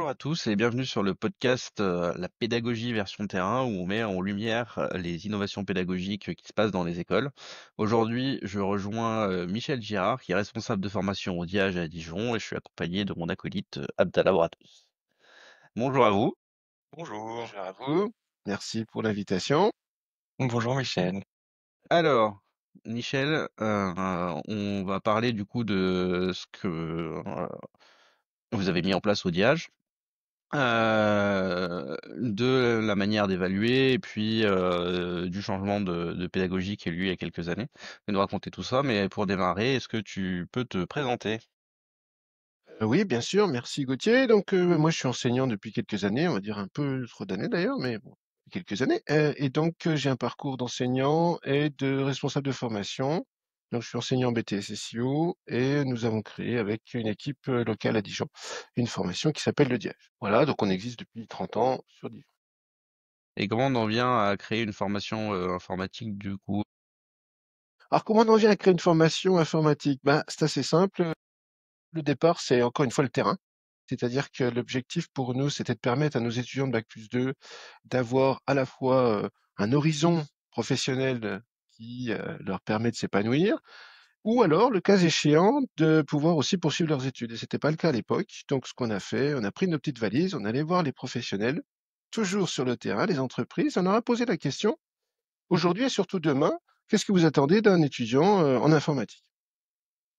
Bonjour à tous et bienvenue sur le podcast La pédagogie version terrain où on met en lumière les innovations pédagogiques qui se passent dans les écoles. Aujourd'hui, je rejoins Michel Girard qui est responsable de formation au Diage à Dijon et je suis accompagné de mon acolyte Abdallah Bratous. Bonjour à vous. Bonjour. Bonjour à vous, merci pour l'invitation. Bonjour Michel. Alors, Michel, on va parler du coup de ce que vous avez mis en place au Diage. De la manière d'évaluer et puis du changement de pédagogie qui a eu lieu il y a quelques années. Je vais nous raconter tout ça, mais pour démarrer, est-ce que tu peux te présenter? Oui, bien sûr, merci Gauthier. Donc, moi, je suis enseignant depuis quelques années, on va dire un peu trop d'années d'ailleurs, mais bon, quelques années. Et donc, j'ai un parcours d'enseignant et de responsable de formation. Donc, je suis enseignant BTS SEO et nous avons créé avec une équipe locale à Dijon une formation qui s'appelle le Diage. Voilà, donc on existe depuis 30 ans sur Dijon. Et comment on en vient à créer une formation informatique du coup? Alors, comment on en vient à créer une formation informatique? Ben, c'est assez simple. Le départ, c'est encore une fois le terrain. C'est-à-dire que l'objectif pour nous, c'était de permettre à nos étudiants de bac+2 d'avoir à la fois, un horizon professionnel, qui, leur permet de s'épanouir ou alors, le cas échéant, de pouvoir aussi poursuivre leurs études et c'était pas le cas à l'époque. Donc ce qu'on a fait, on a pris nos petites valises, on allait voir les professionnels, toujours sur le terrain, les entreprises. On leur a posé la question: «Aujourd'hui et surtout demain, qu'est-ce que vous attendez d'un étudiant, en informatique?»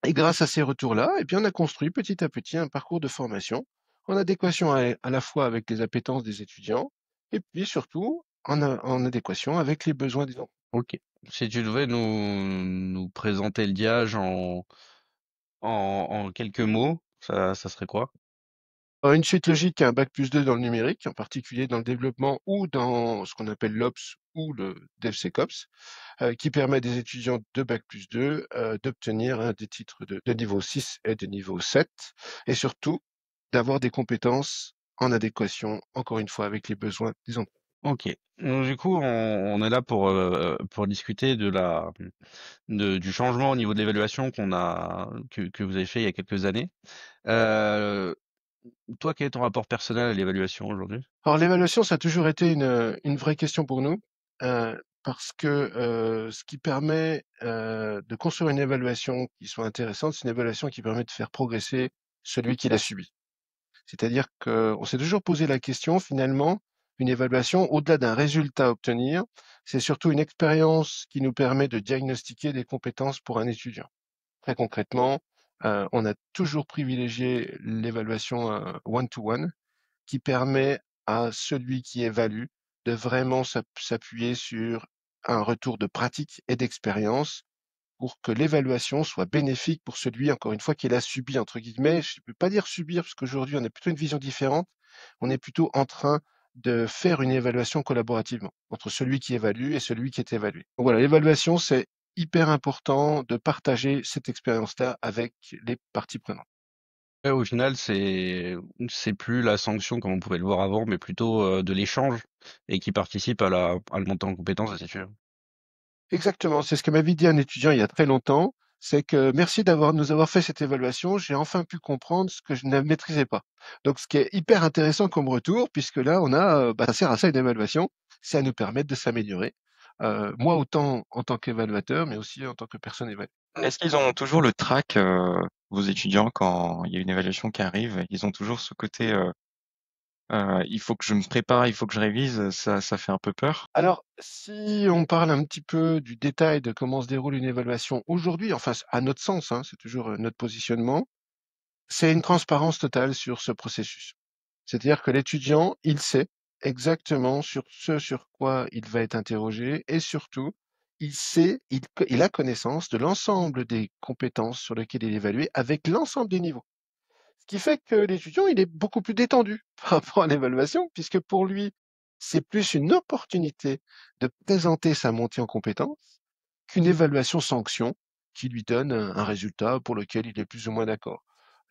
Et grâce à ces retours-là, eh bien, on a construit petit à petit un parcours de formation en adéquation à la fois avec les appétences des étudiants et puis surtout en adéquation avec les besoins des enfants. Ok. Si tu devais nous présenter le diage en quelques mots, ça serait quoi? Une suite logique à un bac+2 dans le numérique, en particulier dans le développement ou dans ce qu'on appelle l'Ops ou le DevSecOps, qui permet à des étudiants de bac+2 d'obtenir des titres de niveau 6 et de niveau 7 et surtout d'avoir des compétences en adéquation, encore une fois, avec les besoins des enfants. Ok. Donc, du coup, on est là pour discuter du changement au niveau de l'évaluation que vous avez fait il y a quelques années. Euh, Toi, quel est ton rapport personnel à l'évaluation aujourd'hui? Alors l'évaluation, ça a toujours été une vraie question pour nous, parce que, ce qui permet, de construire une évaluation qui soit intéressante, c'est une évaluation qui permet de faire progresser celui qui l'a subie. C'est-à-dire qu'on s'est toujours posé la question finalement, une évaluation, au-delà d'un résultat à obtenir, c'est surtout une expérience qui nous permet de diagnostiquer des compétences pour un étudiant. Très concrètement, on a toujours privilégié l'évaluation, one to one qui permet à celui qui évalue de vraiment s'appuyer sur un retour de pratique et d'expérience pour que l'évaluation soit bénéfique pour celui, encore une fois, qui l'a «subi» entre guillemets. Je ne peux pas dire subir, parce qu'aujourd'hui, on a plutôt une vision différente. On est plutôt en train de faire une évaluation collaborativement entre celui qui évalue et celui qui est évalué. Donc voilà, l'évaluation, c'est hyper important de partager cette expérience-là avec les parties prenantes. Ouais, au final, c'est plus la sanction comme on pouvait le voir avant, mais plutôt de l'échange et qui participe à la montée en compétences, c'est sûr. Exactement, c'est ce que m'avait dit un étudiant il y a très longtemps, c'est que: «Merci nous avoir fait cette évaluation, j'ai enfin pu comprendre ce que je ne maîtrisais pas». Donc ce qui est hyper intéressant comme retour, puisque là on a, ça sert à ça une évaluation, c'est à nous permettre de s'améliorer. Moi autant en tant qu'évaluateur, mais aussi en tant que personne évaluée. Est-ce qu'ils ont toujours le trac, vos étudiants, quand il y a une évaluation qui arrive? Ils ont toujours ce côté, «Il faut que je me prépare, il faut que je révise», ça fait un peu peur? Alors, si on parle un petit peu du détail de comment se déroule une évaluation aujourd'hui, enfin à notre sens, hein, c'est toujours, notre positionnement, c'est une transparence totale sur ce processus. C'est-à-dire que l'étudiant, il sait exactement sur ce sur quoi il va être interrogé et surtout, il a connaissance de l'ensemble des compétences sur lesquelles il est évalué avec l'ensemble des niveaux. Ce qui fait que l'étudiant, il est beaucoup plus détendu par rapport à l'évaluation puisque pour lui, c'est plus une opportunité de présenter sa montée en compétences qu'une évaluation sanction qui lui donne un résultat pour lequel il est plus ou moins d'accord.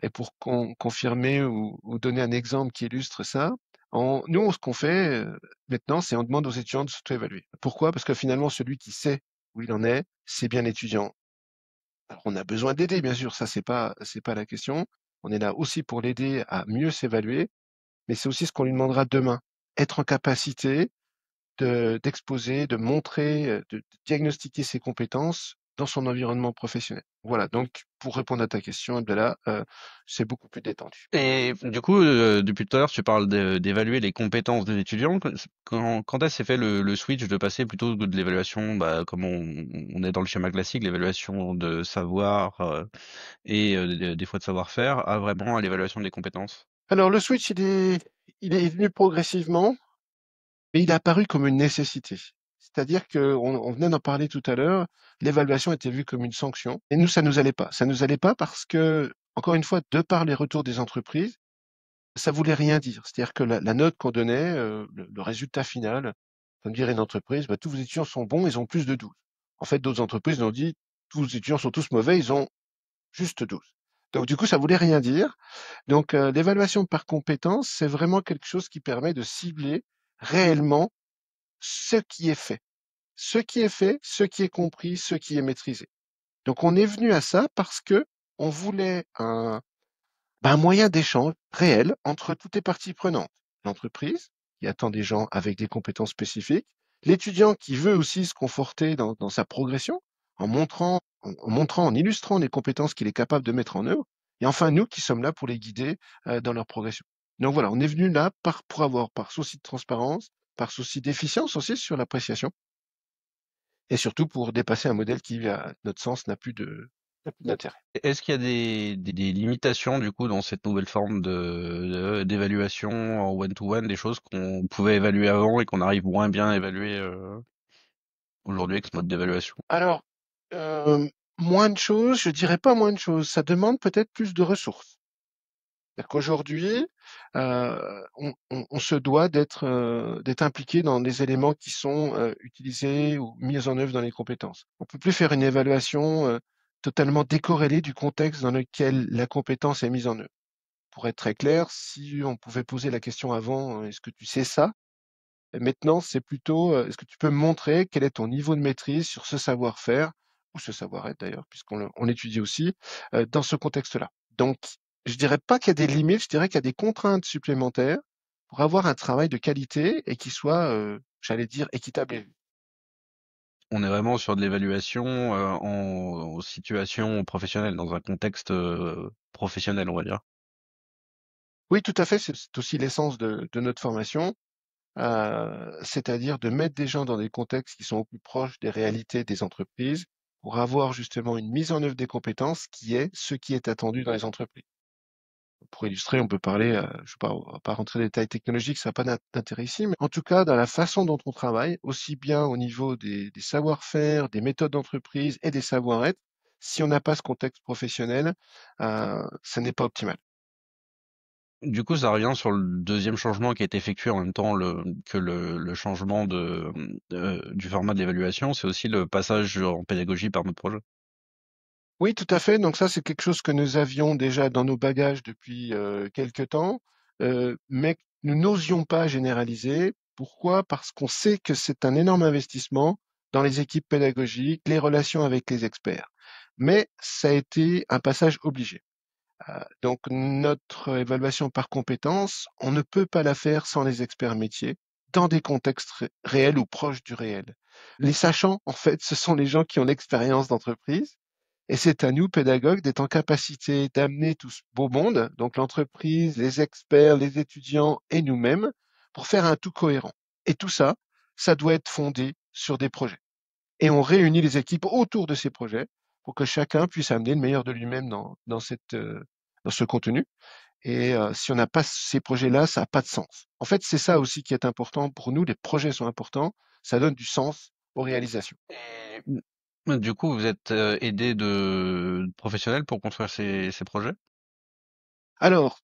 Et pour confirmer ou donner un exemple qui illustre ça, nous, ce qu'on fait maintenant, c'est on demande aux étudiants de s'auto-évaluer. Pourquoi? Parce que finalement, celui qui sait où il en est, c'est bien l'étudiant. Alors, on a besoin d'aider, bien sûr, ça, c'est pas la question. On est là aussi pour l'aider à mieux s'évaluer, mais c'est aussi ce qu'on lui demandera demain. Être en capacité d'exposer, de montrer, de diagnostiquer ses compétences dans son environnement professionnel. Voilà, donc pour répondre à ta question, Abdallah, c'est beaucoup plus détendu. Et du coup, depuis tout à l'heure, tu parles d'évaluer les compétences des étudiants. Quand est-ce que c'est fait le switch de passer plutôt de l'évaluation, bah, comme on est dans le schéma classique, l'évaluation de savoir et des fois de savoir-faire, à vraiment à l'évaluation des compétences? Alors le switch, il est venu progressivement, mais il est apparu comme une nécessité. C'est-à-dire qu'on venait d'en parler tout à l'heure, l'évaluation était vue comme une sanction, et nous, ça nous allait pas. Ça nous allait pas parce que, encore une fois, de par les retours des entreprises, ça voulait rien dire. C'est-à-dire que la note qu'on donnait, le résultat final, comme dirait une entreprise, bah, tous vos étudiants sont bons, ils ont plus de 12. En fait, d'autres entreprises nous ont dit, tous vos étudiants sont tous mauvais, ils ont juste 12. Donc du coup, ça voulait rien dire. Donc l'évaluation par compétence, c'est vraiment quelque chose qui permet de cibler réellement ce qui est fait. Ce qui est fait, ce qui est compris, ce qui est maîtrisé. Donc on est venu à ça parce que on voulait un moyen d'échange réel entre toutes les parties prenantes. L'entreprise, qui attend des gens avec des compétences spécifiques, l'étudiant qui veut aussi se conforter dans sa progression, en illustrant les compétences qu'il est capable de mettre en œuvre, et enfin nous qui sommes là pour les guider dans leur progression. Donc voilà, on est venu là pour avoir, par souci de transparence, par souci d'efficience aussi sur l'appréciation, et surtout pour dépasser un modèle qui, à notre sens, n'a plus d'intérêt. Est-ce qu'il y a des limitations du coup dans cette nouvelle forme d'évaluation en one-to-one, des choses qu'on pouvait évaluer avant et qu'on arrive moins bien à évaluer aujourd'hui avec ce mode d'évaluation? Alors, moins de choses, je dirais pas moins de choses, ça demande peut-être plus de ressources. C'est-à-dire qu'aujourd'hui, on se doit d'être impliqué dans les éléments qui sont, utilisés ou mis en œuvre dans les compétences. On peut plus faire une évaluation, totalement décorrélée du contexte dans lequel la compétence est mise en œuvre. Pour être très clair, si on pouvait poser la question avant, «Est-ce que tu sais ça?» Maintenant, c'est plutôt, est-ce que tu peux me montrer quel est ton niveau de maîtrise sur ce savoir-faire, ou ce savoir-être d'ailleurs, on l'étudie aussi, dans ce contexte-là. Donc, je dirais pas qu'il y a des limites, je dirais qu'il y a des contraintes supplémentaires pour avoir un travail de qualité et qui soit, j'allais dire, équitable et juste. On est vraiment sur de l'évaluation en situation professionnelle, dans un contexte professionnel, on va dire. Oui, tout à fait, c'est aussi l'essence de notre formation, c'est-à-dire de mettre des gens dans des contextes qui sont au plus proches des réalités des entreprises pour avoir justement une mise en œuvre des compétences qui est ce qui est attendu dans les entreprises. Pour illustrer, on peut parler, je sais pas, on va pas rentrer dans les détails technologiques, ça n'a pas d'intérêt ici, mais en tout cas, dans la façon dont on travaille, aussi bien au niveau des savoir-faire, des méthodes d'entreprise et des savoir-être, si on n'a pas ce contexte professionnel, ça n'est pas optimal. Du coup, ça revient sur le deuxième changement qui a été effectué en même temps que le changement du format de l'évaluation, c'est aussi le passage en pédagogie par notre projet. Oui, tout à fait. Donc ça, c'est quelque chose que nous avions déjà dans nos bagages depuis quelque temps, mais que nous n'osions pas généraliser. Pourquoi? Parce qu'on sait que c'est un énorme investissement dans les équipes pédagogiques, les relations avec les experts. Mais ça a été un passage obligé. Donc notre évaluation par compétences, on ne peut pas la faire sans les experts métiers, dans des contextes réels ou proches du réel. Les sachants, en fait, ce sont les gens qui ont l'expérience d'entreprise et c'est à nous, pédagogues, d'être en capacité d'amener tout ce beau monde, donc l'entreprise, les experts, les étudiants et nous-mêmes, pour faire un tout cohérent. Et tout ça, ça doit être fondé sur des projets. Et on réunit les équipes autour de ces projets pour que chacun puisse amener le meilleur de lui-même dans ce contenu. Et si on n'a pas ces projets-là, ça n'a pas de sens. En fait, c'est ça aussi qui est important pour nous. Les projets sont importants. Ça donne du sens aux réalisations. Et du coup, vous êtes aidé de professionnels pour construire ces projets? Alors,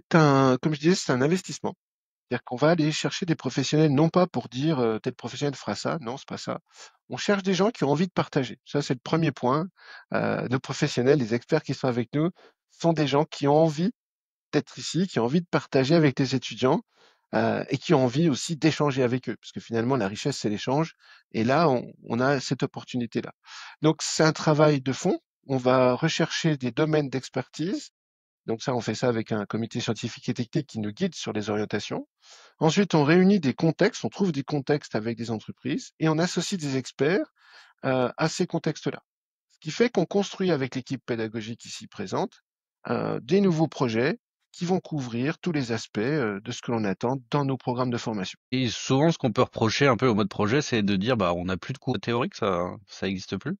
comme je disais, c'est un investissement. C'est-à-dire qu'on va aller chercher des professionnels, non pas pour dire tel professionnel fera ça, non, c'est pas ça. On cherche des gens qui ont envie de partager. Ça, c'est le premier point. Nos professionnels, les experts qui sont avec nous, sont des gens qui ont envie d'être ici, qui ont envie de partager avec les étudiants et qui ont envie aussi d'échanger avec eux, parce que finalement, la richesse, c'est l'échange. Et là, on a cette opportunité-là. Donc, c'est un travail de fond. On va rechercher des domaines d'expertise Donc ça, on fait ça avec un comité scientifique et technique qui nous guide sur les orientations. Ensuite, on réunit des contextes, on trouve des contextes avec des entreprises et on associe des experts à ces contextes-là. Ce qui fait qu'on construit avec l'équipe pédagogique ici présente des nouveaux projets qui vont couvrir tous les aspects de ce que l'on attend dans nos programmes de formation. Et souvent, ce qu'on peut reprocher un peu au mode projet, c'est de dire, bah, on n'a plus de cours théoriques, ça existe plus.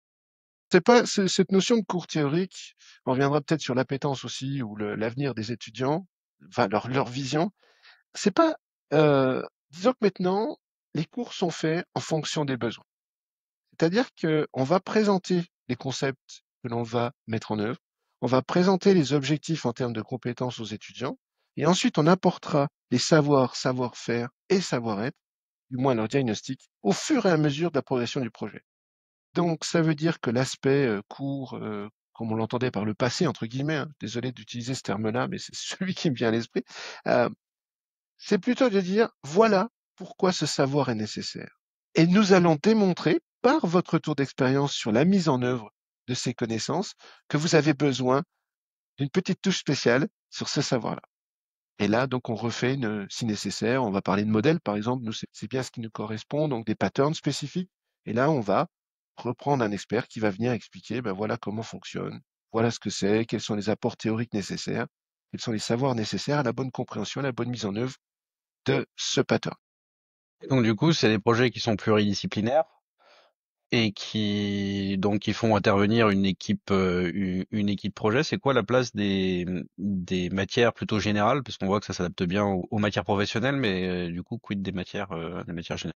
C'est pas cette notion de cours théorique, on reviendra peut-être sur l'appétence aussi ou l'avenir des étudiants, enfin leur vision. C'est pas, disons que maintenant, les cours sont faits en fonction des besoins. C'est-à-dire qu'on va présenter les concepts que l'on va mettre en œuvre, on va présenter les objectifs en termes de compétences aux étudiants, et ensuite on apportera les savoirs, savoir-faire et savoir-être, du moins leur diagnostic, au fur et à mesure de la progression du projet. Donc ça veut dire que l'aspect cours, comme on l'entendait par le passé, entre guillemets, hein, désolé d'utiliser ce terme-là, mais c'est celui qui me vient à l'esprit, euh, c'est plutôt de dire, voilà pourquoi ce savoir est nécessaire. Et nous allons démontrer, par votre retour d'expérience sur la mise en œuvre de ces connaissances, que vous avez besoin d'une petite touche spéciale sur ce savoir-là. Et là, donc, on refait, si nécessaire, on va parler de modèles, par exemple, nous, c'est bien ce qui nous correspond, donc des patterns spécifiques. Et là, on va reprendre un expert qui va venir expliquer, ben voilà comment fonctionne, voilà ce que c'est, quels sont les apports théoriques nécessaires, quels sont les savoirs nécessaires à la bonne compréhension, à la bonne mise en œuvre de ce pattern. Donc, du coup, c'est des projets qui sont pluridisciplinaires et qui font intervenir une équipe projet. C'est quoi la place des matières plutôt générales? Parce qu'on voit que ça s'adapte bien aux matières professionnelles, mais du coup, quid des matières générales?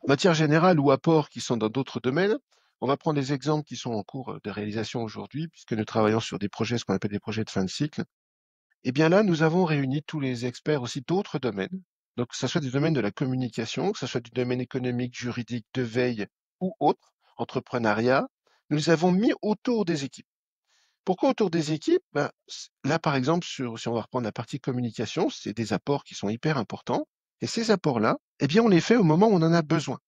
Matière générale ou apports qui sont dans d'autres domaines, on va prendre des exemples qui sont en cours de réalisation aujourd'hui, puisque nous travaillons sur des projets, ce qu'on appelle des projets de fin de cycle. Et bien là, nous avons réuni tous les experts aussi d'autres domaines. Donc, que ce soit du domaine de la communication, que ce soit du domaine économique, juridique, de veille ou autre, entrepreneuriat, nous les avons mis autour des équipes. Pourquoi autour des équipes? Ben, là, par exemple, si on va reprendre la partie communication, c'est des apports qui sont hyper importants. Et ces apports-là, eh bien, on les fait au moment où on en a besoin.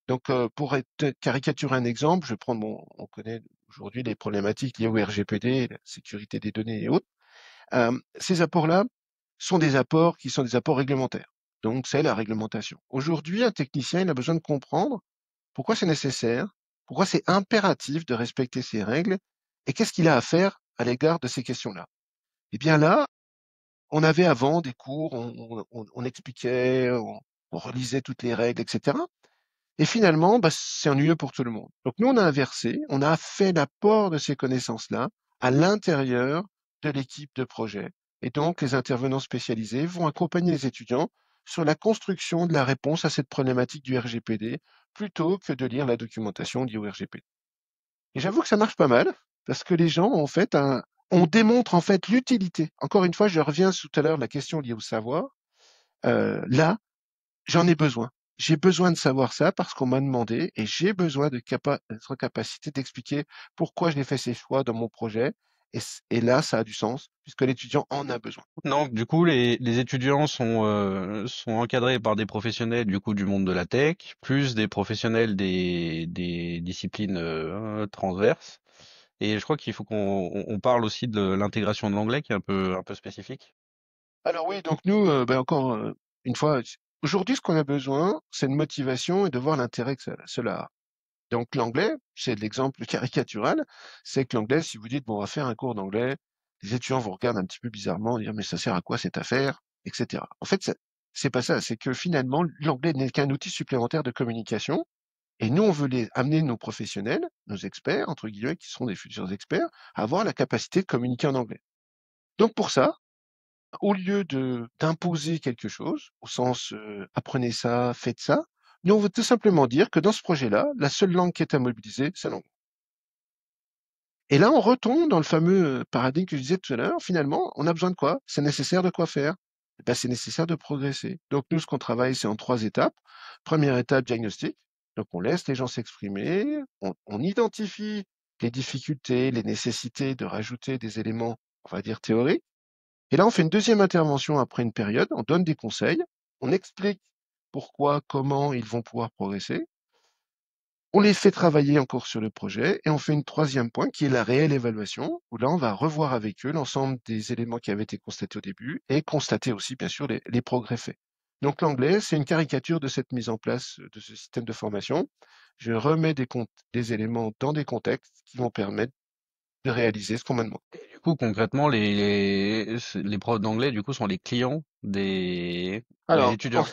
Donc, pour caricaturer un exemple, je vais prendre on connaît aujourd'hui les problématiques liées au RGPD, la sécurité des données et autres. Ces apports-là sont des apports qui sont des apports réglementaires. Donc, c'est la réglementation. Aujourd'hui, un technicien, il a besoin de comprendre pourquoi c'est nécessaire, pourquoi c'est impératif de respecter ces règles et qu'est-ce qu'il a à faire à l'égard de ces questions-là. Eh bien là, on avait avant des cours, on expliquait, on relisait toutes les règles, etc. Et finalement, bah, c'est ennuyeux pour tout le monde. Donc nous, on a inversé, on a fait l'apport de ces connaissances-là à l'intérieur de l'équipe de projet. Et donc, les intervenants spécialisés vont accompagner les étudiants sur la construction de la réponse à cette problématique du RGPD, plutôt que de lire la documentation liée au RGPD. Et j'avoue que ça marche pas mal, parce que les gens, en fait, on démontre en fait l'utilité. Encore une fois, je reviens tout à l'heure à la question liée au savoir. Là, j'en ai besoin. J'ai besoin de savoir ça parce qu'on m'a demandé et j'ai besoin d'être en capacité d'expliquer pourquoi j'ai fait ces choix dans mon projet. Et là, ça a du sens puisque l'étudiant en a besoin. Non, du coup, les étudiants sont encadrés par des professionnels du coup du monde de la tech, plus des professionnels des disciplines transverses. Et je crois qu'il faut qu'on parle aussi de l'intégration de l'anglais qui est un peu spécifique. Alors oui, donc nous, ben encore une fois, aujourd'hui, ce qu'on a besoin, c'est de motivation et de voir l'intérêt que cela a. Donc l'anglais, c'est l'exemple caricatural, c'est que l'anglais, si vous dites, bon, on va faire un cours d'anglais, les étudiants vous regardent un petit peu bizarrement, dire, mais ça sert à quoi cette affaire, etc. En fait, c'est pas ça, c'est que finalement, l'anglais n'est qu'un outil supplémentaire de communication, et nous, on veut amener nos professionnels, nos experts, entre guillemets, qui sont des futurs experts, à avoir la capacité de communiquer en anglais. Donc pour ça, au lieu d'imposer quelque chose, au sens apprenez ça, faites ça, nous on veut tout simplement dire que dans ce projet-là, la seule langue qui est à mobiliser, c'est l'anglais. Et là, on retombe dans le fameux paradigme que je disais tout à l'heure. Finalement, on a besoin de quoi? C'est nécessaire de quoi faire? Eh ben, c'est nécessaire de progresser. Donc nous, ce qu'on travaille, c'est en 3 étapes. Première étape, diagnostic. Donc on laisse les gens s'exprimer, on identifie les difficultés, les nécessités de rajouter des éléments, on va dire théoriques. Et là, on fait une deuxième intervention après une période, on donne des conseils, on explique pourquoi, comment ils vont pouvoir progresser. On les fait travailler encore sur le projet et on fait une troisième point qui est la réelle évaluation, où là, on va revoir avec eux l'ensemble des éléments qui avaient été constatés au début et constater aussi, bien sûr, les progrès faits. Donc l'anglais, c'est une caricature de cette mise en place de ce système de formation. Je remets des éléments dans des contextes qui vont permettre de réaliser ce qu'on m'a demandé. Du coup, concrètement, les profs d'anglais, du coup, sont les clients des Alors, étudiants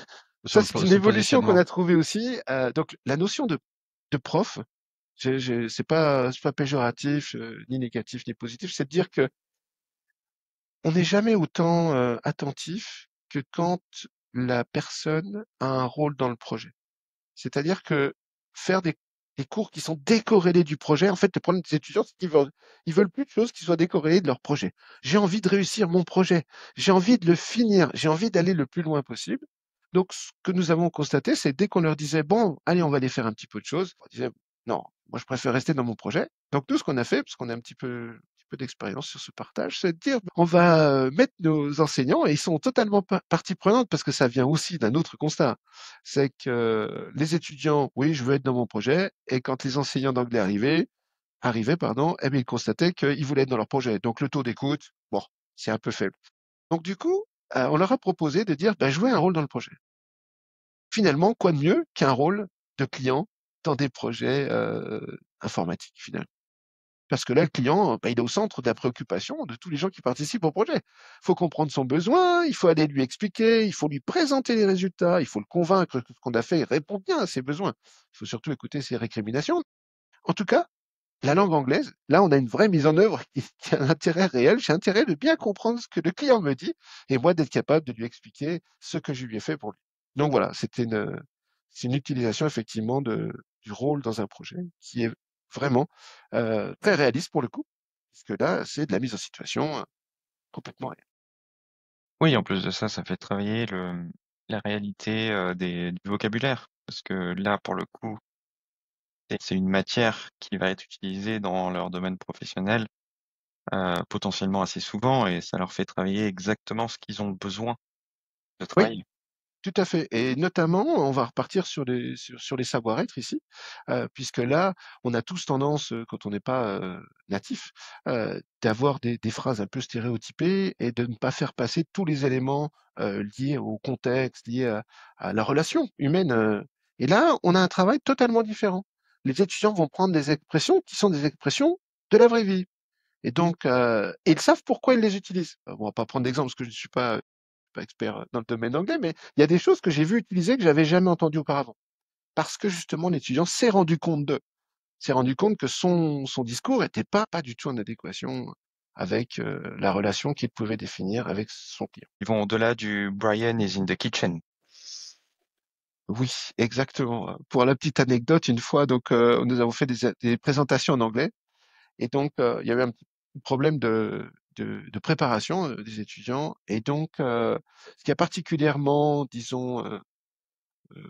ça, sur c'est une ce évolution qu'on positionnement. a trouvée aussi. Donc, la notion de prof, c'est pas péjoratif, ni négatif, ni positif. C'est de dire que on n'est jamais autant attentif que quand la personne a un rôle dans le projet. C'est-à-dire que faire des cours qui sont décorrélés du projet, en fait, le problème des étudiants, c'est qu'ils veulent plus de choses qui soient décorrélées de leur projet. J'ai envie de réussir mon projet. J'ai envie de le finir. J'ai envie d'aller le plus loin possible. Donc, ce que nous avons constaté, c'est dès qu'on leur disait, bon, allez, on va aller faire un petit peu de choses, on disait, non, moi, je préfère rester dans mon projet. Donc, nous, ce qu'on a fait, parce qu'on a un petit peu d'expérience sur ce partage, c'est de dire, on va mettre nos enseignants, et ils sont totalement partie prenante, parce que ça vient aussi d'un autre constat. C'est que les étudiants, oui, je veux être dans mon projet, et quand les enseignants d'anglais arrivaient, pardon, eh bien, ils constataient qu'ils voulaient être dans leur projet. Donc, le taux d'écoute, bon, c'est un peu faible. Donc, du coup, on leur a proposé de dire, ben, jouez un rôle dans le projet. Finalement, quoi de mieux qu'un rôle de client dans des projets informatiques, finalement. Parce que là, le client, bah, il est au centre de la préoccupation de tous les gens qui participent au projet. Il faut comprendre son besoin, il faut aller lui expliquer, il faut lui présenter les résultats, il faut le convaincre que ce qu'on a fait répond bien à ses besoins. Il faut surtout écouter ses récriminations. En tout cas, la langue anglaise, là, on a une vraie mise en œuvre qui a un intérêt réel. J'ai intérêt de bien comprendre ce que le client me dit et moi d'être capable de lui expliquer ce que je lui ai fait pour lui. Donc voilà, c'est une utilisation effectivement du rôle dans un projet qui est vraiment très réaliste pour le coup, puisque là, c'est de la mise en situation complètement réelle. Oui, en plus de ça, ça fait travailler la réalité du vocabulaire. Parce que là, pour le coup, c'est une matière qui va être utilisée dans leur domaine professionnel potentiellement assez souvent et ça leur fait travailler exactement ce qu'ils ont besoin de Oui, travailler. tout à fait, et notamment, on va repartir sur les savoir-être ici, puisque là, on a tous tendance, quand on n'est pas natif, d'avoir des phrases un peu stéréotypées et de ne pas faire passer tous les éléments liés au contexte, liés à la relation humaine. Et là, on a un travail totalement différent. Les étudiants vont prendre des expressions qui sont des expressions de la vraie vie. Et donc, ils savent pourquoi ils les utilisent. On va pas prendre d'exemple parce que je ne suis pas expert dans le domaine anglais, mais il y a des choses que j'ai vues utiliser que j'avais jamais entendues auparavant. Parce que justement, l'étudiant s'est rendu compte que son discours était pas du tout en adéquation avec la relation qu'il pouvait définir avec son client. Ils vont au-delà du Brian is in the kitchen. Oui, exactement. Pour la petite anecdote, une fois, donc, nous avons fait des présentations en anglais, et donc, il y avait un petit problème de préparation des étudiants, et donc, ce qui a particulièrement, disons,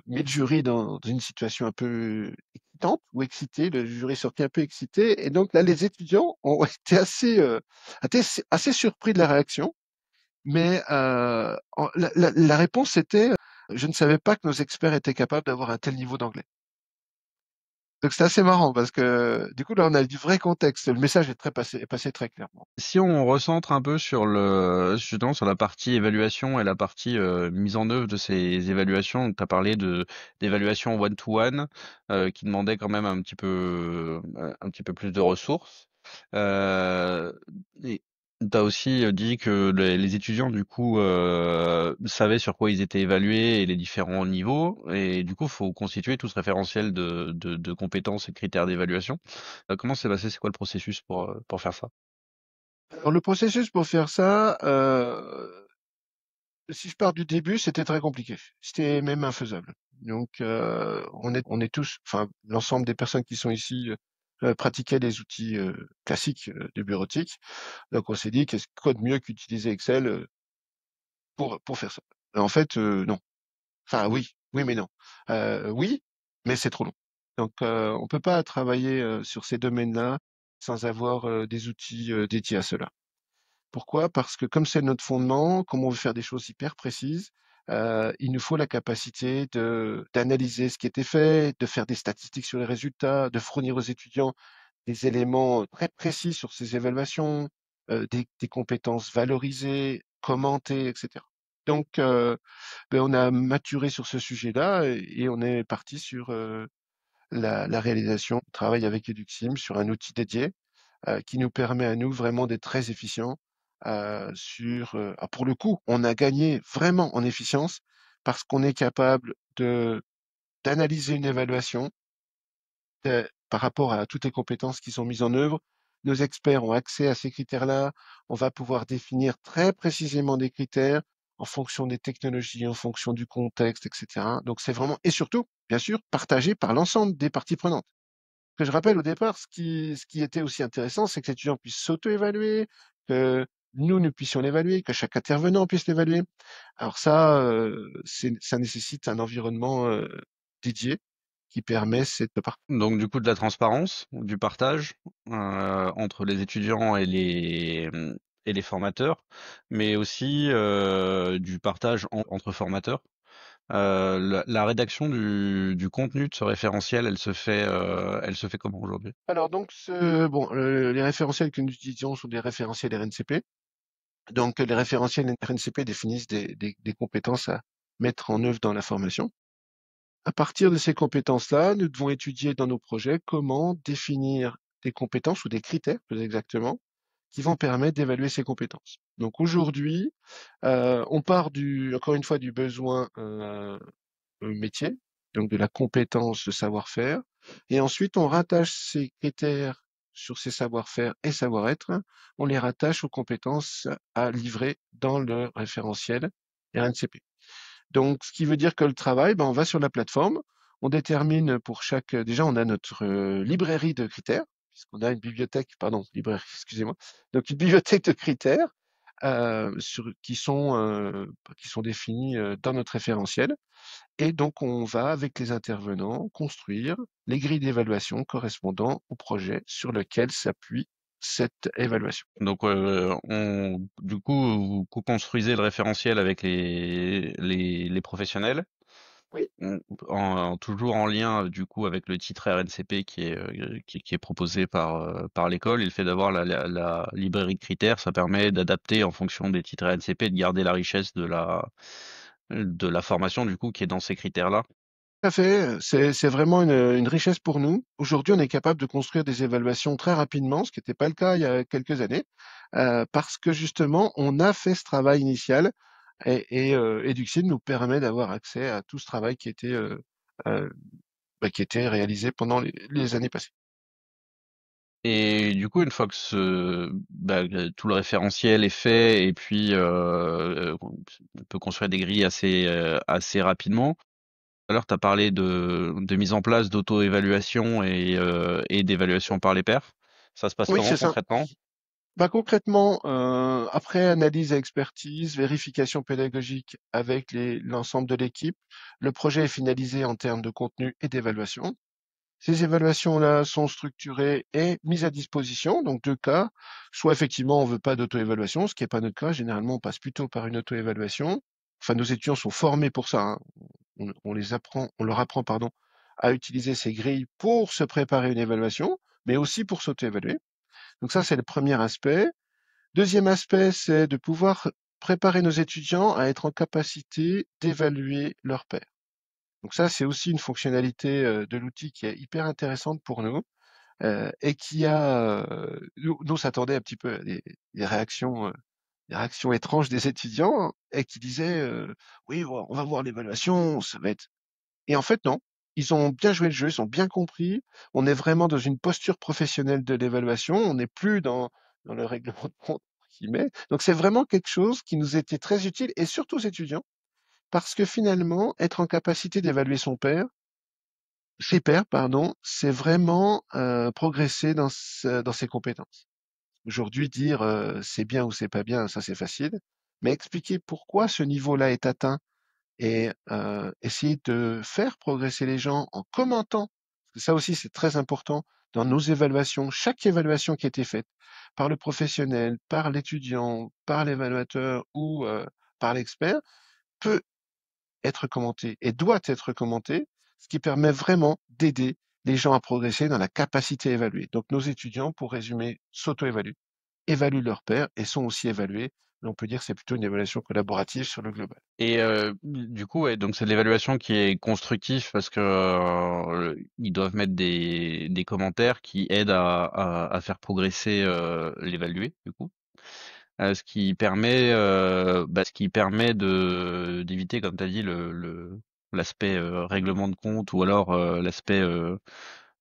met le jury dans une situation un peu excitante ou excité. Le jury est sorti un peu excité. Et donc là, les étudiants ont été assez surpris de la réaction. Mais la réponse était, je ne savais pas que nos experts étaient capables d'avoir un tel niveau d'anglais. Donc c'est assez marrant parce que du coup là on a du vrai contexte. Le message est passé très clairement. Si on recentre un peu justement sur la partie évaluation et la partie mise en œuvre de ces évaluations, tu as parlé d'évaluation one-to-one qui demandait quand même un petit peu plus de ressources. Euh, et tu as aussi dit que les étudiants du coup savaient sur quoi ils étaient évalués et les différents niveaux, et du coup faut constituer tout ce référentiel de compétences et de critères d'évaluation. Comment c'est passé? C'est quoi le processus pour faire ça? Alors le processus pour faire ça, si je pars du début, c'était très compliqué. C'était même infaisable. Donc, on est tous, enfin, l'ensemble des personnes qui sont ici pratiquaient des outils classiques de bureautique. Donc, on s'est dit, qu'est-ce quoi de mieux qu'utiliser Excel pour faire ça? En fait, non. Enfin, oui, oui, mais non. Oui, mais c'est trop long. Donc, on peut pas travailler sur ces domaines-là sans avoir des outils dédiés à cela. Pourquoi? Parce que comme c'est notre fondement, comme on veut faire des choses hyper précises, il nous faut la capacité d'analyser ce qui était fait, de faire des statistiques sur les résultats, de fournir aux étudiants des éléments très précis sur ces évaluations, des compétences valorisées, commentées, etc. Donc, on a maturé sur ce sujet-là et on est parti sur la réalisation. On travaille avec Eduxim sur un outil dédié qui nous permet à nous vraiment d'être très efficients pour le coup, on a gagné vraiment en efficience parce qu'on est capable d'analyser une évaluation par rapport à toutes les compétences qui sont mises en œuvre. Nos experts ont accès à ces critères-là. On va pouvoir définir très précisément des critères en fonction des technologies, en fonction du contexte, etc. Donc c'est vraiment, et surtout, bien sûr, partagé par l'ensemble des parties prenantes. Que je rappelle au départ, ce qui était aussi intéressant, c'est que l'étudiant puisse s'auto-évaluer, que nous puissions l'évaluer, que chaque intervenant puisse l'évaluer. Alors ça, ça nécessite un environnement dédié qui permet cette partie. Donc du coup de la transparence, du partage entre les étudiants et les formateurs, mais aussi du partage entre formateurs. La rédaction du contenu de ce référentiel, elle se fait comment aujourd'hui? Alors donc, les référentiels que nous utilisons sont des référentiels RNCP. Donc les référentiels RNCP définissent des compétences à mettre en œuvre dans la formation. À partir de ces compétences-là, nous devons étudier dans nos projets comment définir des compétences ou des critères, plus exactement, qui vont permettre d'évaluer ces compétences. Donc aujourd'hui, on part encore une fois, du besoin métier, donc de la compétence, de savoir-faire, et ensuite on rattache ces critères sur ces savoir-faire et savoir-être, on les rattache aux compétences à livrer dans le référentiel RNCP. Donc, ce qui veut dire que le travail, on va sur la plateforme, on détermine pour chaque, déjà on a notre librairie de critères, puisqu'on a une bibliothèque, pardon, librairie, excusez-moi, donc une bibliothèque de critères qui sont définis dans notre référentiel. Et donc, on va, avec les intervenants, construire les grilles d'évaluation correspondant au projet sur lequel s'appuie cette évaluation. Donc du coup vous co-construisez le référentiel avec les professionnels. Oui. Toujours en lien du coup avec le titre RNCP qui est proposé par l'école, et le fait d'avoir la librairie de critères, ça permet d'adapter en fonction des titres RNCP, de garder la richesse de la formation du coup qui est dans ces critères-là. Tout à fait, c'est vraiment une richesse pour nous. Aujourd'hui, on est capable de construire des évaluations très rapidement, ce qui n'était pas le cas il y a quelques années, parce que justement, on a fait ce travail initial et Eduxin nous permet d'avoir accès à tout ce travail euh, qui était réalisé pendant les années passées. Et du coup, une fois que tout le référentiel est fait, et puis on peut construire des grilles assez rapidement. Tout à l'heure, tu as parlé de mise en place d'auto-évaluation et d'évaluation par les pairs. Ça se passe Oui, comment c'est ça. concrètement? Concrètement, après analyse et expertise, vérification pédagogique avec l'ensemble de l'équipe, le projet est finalisé en termes de contenu et d'évaluation. Ces évaluations-là sont structurées et mises à disposition, donc deux cas. Soit effectivement on veut pas d'auto-évaluation, ce qui n'est pas notre cas. Généralement, on passe plutôt par une auto-évaluation. Enfin, nos étudiants sont formés pour ça, hein. On leur apprend, pardon, à utiliser ces grilles pour se préparer à une évaluation, mais aussi pour s'auto-évaluer. Donc ça, c'est le premier aspect. Deuxième aspect, c'est de pouvoir préparer nos étudiants à être en capacité d'évaluer leur pairs. Donc ça, c'est aussi une fonctionnalité de l'outil qui est hyper intéressante pour nous et qui nous s'attendait un petit peu à des réactions étranges des étudiants et qui disaient oui, on va voir l'évaluation, ça va être. Et en fait, non. Ils ont bien joué le jeu, ils ont bien compris. On est vraiment dans une posture professionnelle de l'évaluation. On n'est plus dans le règlement de compte, entre guillemets. Donc c'est vraiment quelque chose qui nous était très utile et surtout aux étudiants parce que finalement, être en capacité d'évaluer ses pairs, pardon, c'est vraiment progresser dans ses compétences. Aujourd'hui, dire c'est bien ou c'est pas bien, ça c'est facile, mais expliquer pourquoi ce niveau-là est atteint et essayer de faire progresser les gens en commentant, parce que ça aussi c'est très important dans nos évaluations, chaque évaluation qui a été faite par le professionnel, par l'étudiant, par l'évaluateur ou par l'expert peut être commenté et doit être commenté, ce qui permet vraiment d'aider les gens à progresser dans la capacité à évaluer. Donc nos étudiants, pour résumer, s'auto-évaluent, évaluent leur pairs et sont aussi évalués. Mais on peut dire que c'est plutôt une évaluation collaborative sur le global. Et du coup, ouais, donc c'est de l'évaluation qui est constructive parce que ils doivent mettre des commentaires qui aident à faire progresser l'évalué, du coup. Ce qui permet de d'éviter, comme tu as dit, l'aspect règlement de compte ou alors l'aspect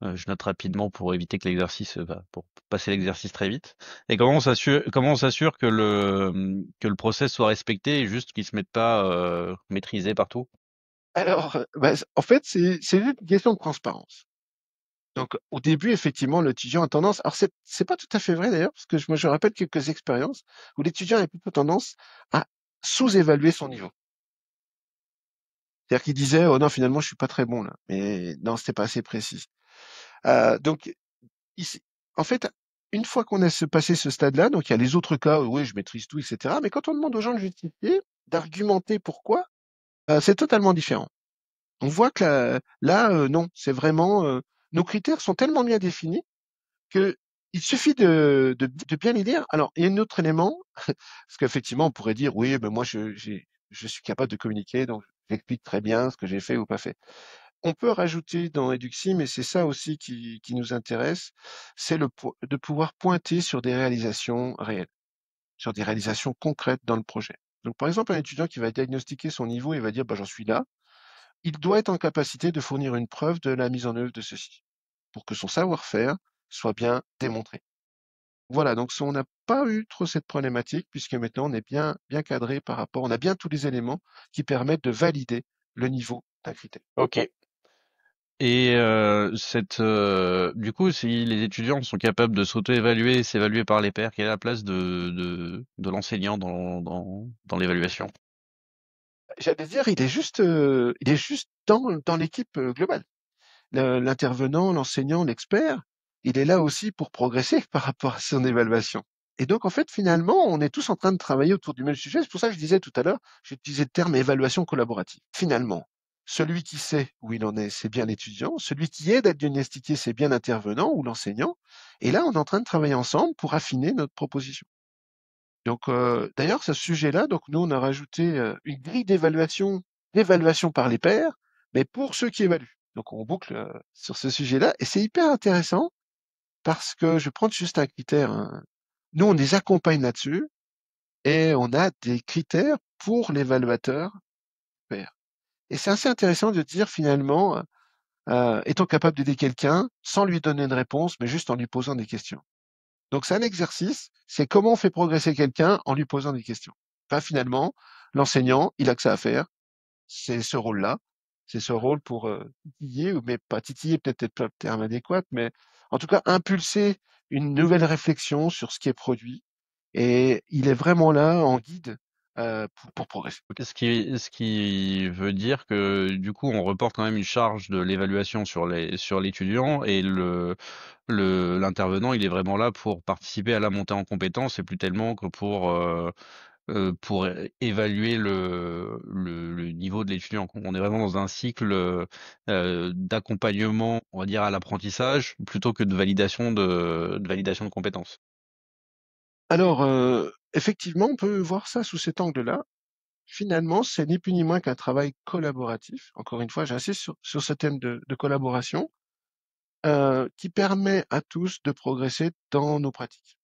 je note rapidement pour éviter que pour passer l'exercice très vite. Et comment on s'assure que le process soit respecté et juste qu'il se mette pas maîtrisé partout? Alors, bah, en fait, c'est juste une question de transparence. Donc, au début, effectivement, l'étudiant a tendance. Alors, c'est pas tout à fait vrai d'ailleurs, parce que moi, je me rappelle quelques expériences où l'étudiant a plutôt tendance à sous-évaluer son niveau. C'est-à-dire qu'il disait, oh non, finalement, je suis pas très bon là. Mais non, c'était pas assez précis. Donc, il s- en fait, une fois qu'on a passé ce stade-là, donc il y a les autres cas où oui, je maîtrise tout, etc. Mais quand on demande aux gens de justifier, d'argumenter pourquoi, c'est totalement différent. On voit que là, non, c'est vraiment nos critères sont tellement bien définis que il suffit de bien les dire. Alors, il y a un autre élément, parce qu'effectivement, on pourrait dire, oui, ben moi, je suis capable de communiquer, donc j'explique très bien ce que j'ai fait ou pas fait. On peut rajouter dans Eduxim, et c'est ça aussi qui nous intéresse, c'est de pouvoir pointer sur des réalisations réelles, sur des réalisations concrètes dans le projet. Donc, par exemple, un étudiant qui va diagnostiquer son niveau et va dire, bah, j'en suis là, il doit être en capacité de fournir une preuve de la mise en œuvre de ceci, pour que son savoir-faire soit bien démontré. Voilà, donc on n'a pas eu trop cette problématique, puisque maintenant on est bien cadré par rapport, on a bien tous les éléments qui permettent de valider le niveau d'un critère. Ok. Et du coup, si les étudiants sont capables de s'auto-évaluer et s'évaluer par les pairs, quelle est la place de l'enseignant dans l'évaluation? J'allais dire, il est juste dans l'équipe globale. L'intervenant, l'enseignant, l'expert, il est là aussi pour progresser par rapport à son évaluation. Et donc, en fait, finalement, on est tous en train de travailler autour du même sujet. C'est pour ça que je disais tout à l'heure, j'utilisais le terme évaluation collaborative. Finalement, celui qui sait où il en est, c'est bien l'étudiant. Celui qui aide à diagnostiquer, c'est bien l'intervenant ou l'enseignant. Et là, on est en train de travailler ensemble pour affiner notre proposition. Donc, d'ailleurs, ce sujet-là, donc nous, on a rajouté une grille d'évaluation par les pairs, mais pour ceux qui évaluent. Donc, on boucle sur ce sujet-là, et c'est hyper intéressant parce que je vais prendre juste un critère, hein. Nous, on les accompagne là-dessus, et on a des critères pour l'évaluateur pair. Et c'est assez intéressant de dire finalement, est-on capable d'aider quelqu'un sans lui donner une réponse, mais juste en lui posant des questions. Donc c'est un exercice, c'est comment on fait progresser quelqu'un en lui posant des questions. Enfin, finalement, l'enseignant, il a que ça à faire, c'est ce rôle-là, c'est ce rôle pour titiller, mais pas titiller, peut-être pas le terme adéquat, mais en tout cas impulser une nouvelle réflexion sur ce qui est produit. Et il est vraiment là en guide pour progresser. Ok, ce qui veut dire que du coup, on reporte quand même une charge de l'évaluation sur l'étudiant et l'intervenant, il est vraiment là pour participer à la montée en compétences et plus tellement que pour évaluer le niveau de l'étudiant. On est vraiment dans un cycle d'accompagnement, on va dire, à l'apprentissage plutôt que de validation de compétences. Alors, effectivement, on peut voir ça sous cet angle-là. Finalement, c'est ni plus ni moins qu'un travail collaboratif. Encore une fois, j'insiste sur ce thème de collaboration qui permet à tous de progresser dans nos pratiques.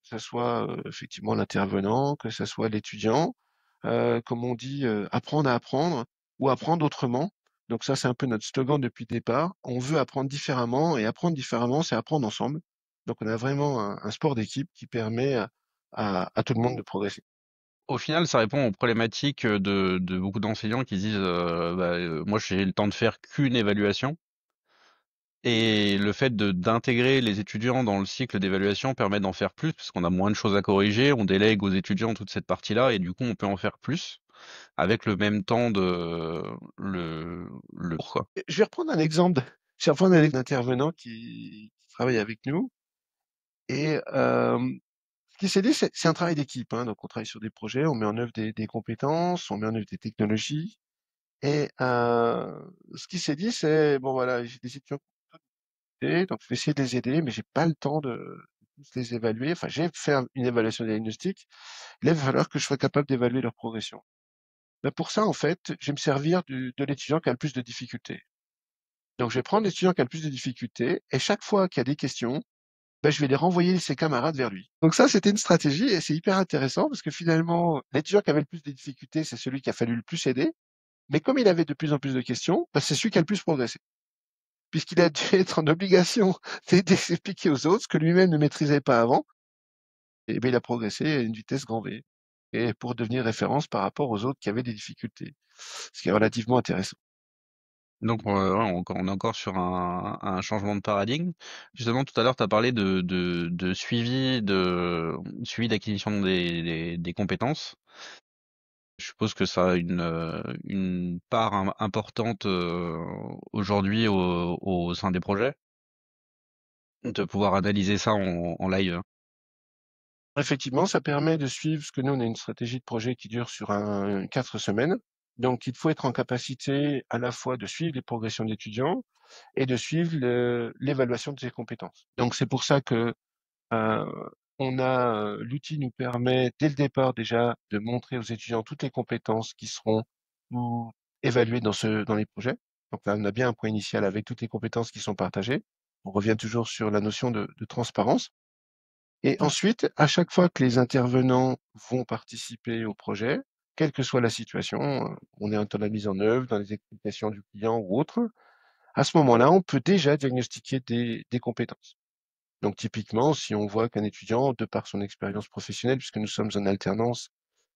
Que ce soit effectivement l'intervenant, que ce soit l'étudiant, comme on dit, apprendre à apprendre ou apprendre autrement. Donc ça, c'est un peu notre slogan depuis le départ. On veut apprendre différemment et apprendre différemment, c'est apprendre ensemble. Donc on a vraiment un sport d'équipe qui permet à tout le monde de progresser. Au final, ça répond aux problématiques de beaucoup d'enseignants qui disent moi j'ai le temps de faire qu'une évaluation. Et le fait d'intégrer les étudiants dans le cycle d'évaluation permet d'en faire plus, parce qu'on a moins de choses à corriger, on délègue aux étudiants toute cette partie-là, et du coup on peut en faire plus, avec le même temps le cours, quoi. Je vais reprendre un exemple. Je vais reprendre un exemple d'intervenant qui travaille avec nous. Et ce qui s'est dit, c'est un travail d'équipe, hein. Donc on travaille sur des projets, on met en œuvre des compétences, on met en œuvre des technologies. Et ce qu'il s'est dit, c'est bon voilà, j'ai des étudiants donc je vais essayer de les aider, mais j'ai pas le temps de tous les évaluer. Enfin, j'ai fait une évaluation diagnostique. Là, il va falloir que je sois capable d'évaluer leur progression. Ben, pour ça, en fait, je vais me servir de l'étudiant qui a le plus de difficultés. Donc, je vais prendre l'étudiant qui a le plus de difficultés et chaque fois qu'il y a des questions, ben, je vais les renvoyer ses camarades vers lui. Donc ça, c'était une stratégie et c'est hyper intéressant parce que finalement, l'étudiant qui avait le plus de difficultés, c'est celui qui a fallu le plus aider. Mais comme il avait de plus en plus de questions, ben, c'est celui qui a le plus progressé. Puisqu'il a dû être en obligation d'expliquer aux autres ce que lui-même ne maîtrisait pas avant, et ben, il a progressé à une vitesse grand V. Et pour devenir référence par rapport aux autres qui avaient des difficultés. Ce qui est relativement intéressant. Donc, ouais, on est encore sur un changement de paradigme. Justement, tout à l'heure, tu as parlé de suivi d'acquisition des compétences. Je suppose que ça a une part importante aujourd'hui au sein des projets, de pouvoir analyser ça en live. Effectivement, ça permet de suivre ce que nous, on a une stratégie de projet qui dure sur 4 semaines. Donc, il faut être en capacité à la fois de suivre les progressions d'étudiants et de suivre l'évaluation de ses compétences. Donc, c'est pour ça que l'outil nous permet dès le départ déjà de montrer aux étudiants toutes les compétences qui seront évaluées dans les projets. Donc là, on a bien un point initial avec toutes les compétences qui sont partagées. On revient toujours sur la notion de transparence. Et ensuite, à chaque fois que les intervenants vont participer au projet, quelle que soit la situation, on est dans la mise en œuvre, dans les explications du client ou autre, à ce moment-là, on peut déjà diagnostiquer des compétences. Donc typiquement, si on voit qu'un étudiant, de par son expérience professionnelle, puisque nous sommes en alternance,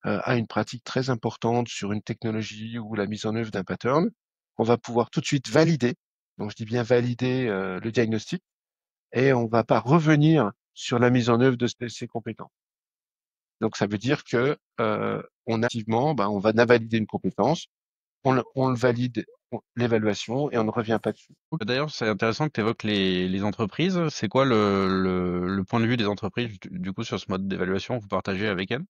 a une pratique très importante sur une technologie ou la mise en œuvre d'un pattern, on va pouvoir tout de suite valider, donc je dis bien valider le diagnostic, et on va pas revenir sur la mise en œuvre de ces compétences. Donc ça veut dire que on activement, on va valider une compétence, on le valide l'évaluation et on ne revient pas dessus. D'ailleurs, c'est intéressant que tu évoques les entreprises. C'est quoi le point de vue des entreprises du coup sur ce mode d'évaluation que vous partagez avec elles?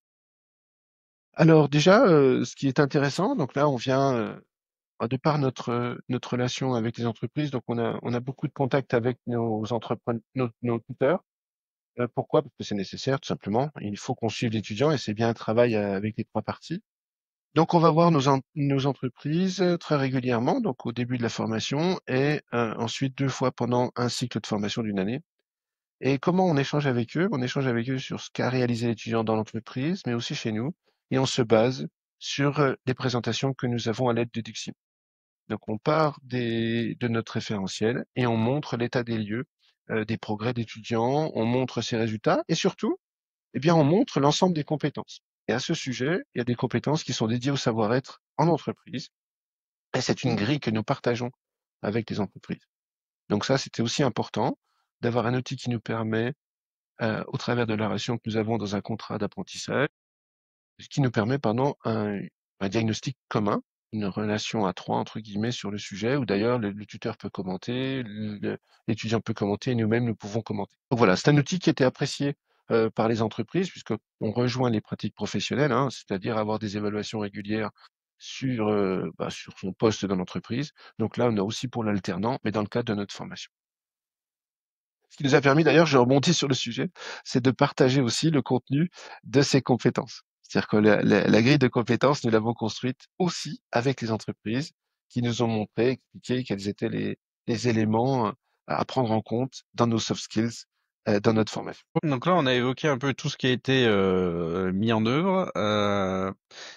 Alors déjà, ce qui est intéressant, donc là on vient de par notre relation avec les entreprises, donc on a beaucoup de contacts avec nos entrepreneurs, nos tuteurs. Pourquoi? Parce que c'est nécessaire, tout simplement. Il faut qu'on suive l'étudiant et c'est bien un travail avec les 3 parties. Donc on va voir nos entreprises très régulièrement, donc au début de la formation et ensuite 2 fois pendant un cycle de formation d'une année. Et comment on échange avec eux? On échange avec eux sur ce qu'a réalisé l'étudiant dans l'entreprise, mais aussi chez nous, et on se base sur les présentations que nous avons à l'aide de Dixit. Donc on part de notre référentiel et on montre l'état des lieux, des progrès d'étudiants, on montre ses résultats et surtout, eh bien, on montre l'ensemble des compétences. Et à ce sujet, il y a des compétences qui sont dédiées au savoir-être en entreprise et c'est une grille que nous partageons avec les entreprises. Donc ça, c'était aussi important d'avoir un outil qui nous permet, au travers de la relation que nous avons dans un contrat d'apprentissage, ce qui nous permet, pardon, un diagnostic commun, une relation à 3 entre guillemets sur le sujet, où d'ailleurs le tuteur peut commenter, l'étudiant peut commenter et nous-mêmes nous pouvons commenter. Donc voilà, c'est un outil qui était apprécié par les entreprises puisqu'on rejoint les pratiques professionnelles, hein, c'est-à-dire avoir des évaluations régulières sur son poste dans l'entreprise. Donc là, on a aussi pour l'alternant, mais dans le cadre de notre formation. Ce qui nous a permis d'ailleurs, je rebondis sur le sujet, c'est de partager aussi le contenu de ces compétences. C'est-à-dire que la grille de compétences, nous l'avons construite aussi avec les entreprises qui nous ont montré, expliqué quels étaient les éléments à prendre en compte dans nos soft skills, dans notre formation. Donc là, on a évoqué un peu tout ce qui a été mis en œuvre.